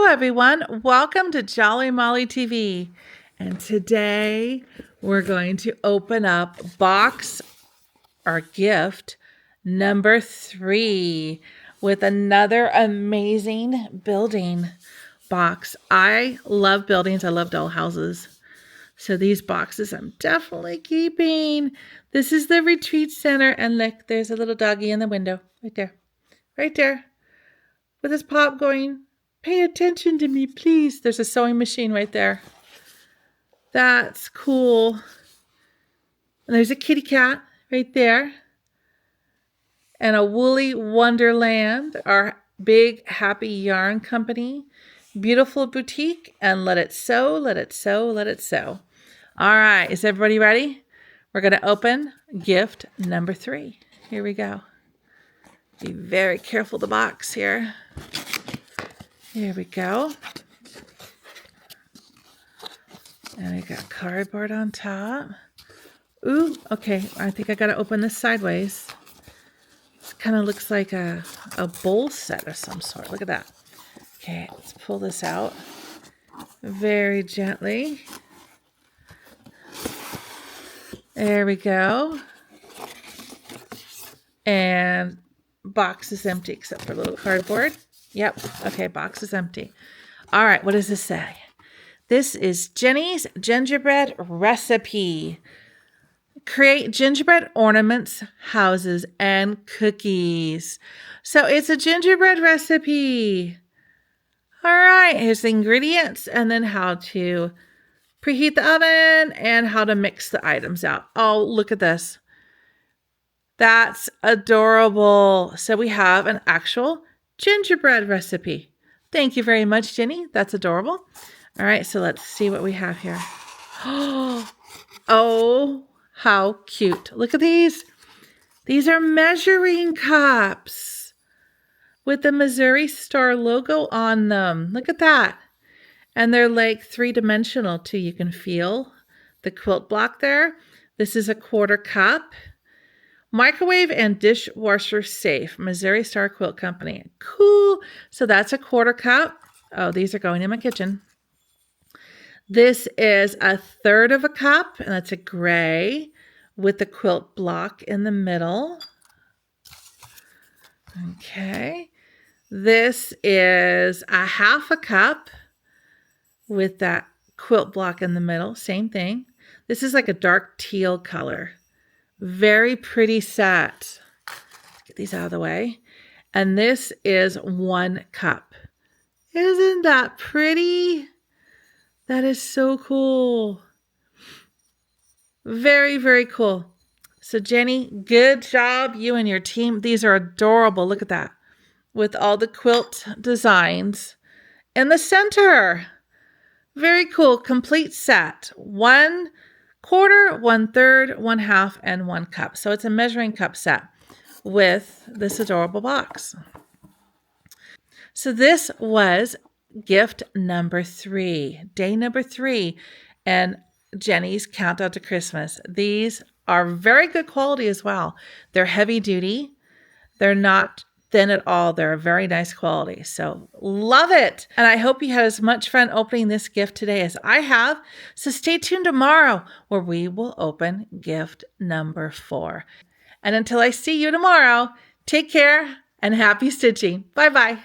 Hello everyone, welcome to Jolly Molly TV. And today we're going to open up box or gift number 3 with another amazing building box. I love buildings, I love doll houses. So these boxes I'm definitely keeping. This is the retreat center, and look, there's a little doggy in the window right there with his pop going, "Pay attention to me, please." There's a sewing machine right there. That's cool. And there's a kitty cat right there. And a Woolly Wonderland, our big happy yarn company. Beautiful boutique, and let it sew, let it sew, let it sew. All right, is everybody ready? We're going to open gift number 3. Here we go. Be very careful the box here. Here we go. And we got cardboard on top. Ooh, okay. I think I got to open this sideways. This kind of looks like a bowl set of some sort. Look at that. Okay, let's pull this out very gently. There we go. And box is empty except for a little cardboard. Yep. Okay, box is empty. All right, what does this say? This is Jenny's gingerbread recipe. Create gingerbread ornaments, houses, and cookies. So it's a gingerbread recipe. All right, here's the ingredients and then how to preheat the oven and how to mix the items out. Oh, look at this. That's adorable. So we have an actual gingerbread recipe. Thank you very much, Jenny. That's adorable. All right, so let's see what we have here. Oh, how cute. Look at these. These are measuring cups with the Missouri Star logo on them. Look at that. And they're like 3-dimensional too. You can feel the quilt block there. This is a 1/4 cup. Microwave and dishwasher safe. Missouri Star Quilt Company. Cool. So that's a 1/4 cup. Oh, these are going in my kitchen. This is 1/3 of a cup, and that's a gray with the quilt block in the middle. Okay. This is a 1/2 a cup with that quilt block in the middle. Same thing. This is like a dark teal color. Very pretty set. Get these out of the way. And this is 1 cup. Isn't that pretty? That is so cool. Very, very cool. So Jenny, good job, you and your team. These are adorable. Look at that. With all the quilt designs in the center. Very cool. Complete set. 1/4, 1/3, 1/2, and 1 cup. So it's a measuring cup set with this adorable box. So this was gift number 3, day number 3, and Jenny's Countdown to Christmas. These are very good quality as well. They're heavy duty. They're not thin at all. They're a very nice quality. So love it. And I hope you had as much fun opening this gift today as I have. So stay tuned tomorrow where we will open gift number 4. And until I see you tomorrow, take care and happy stitching. Bye-bye.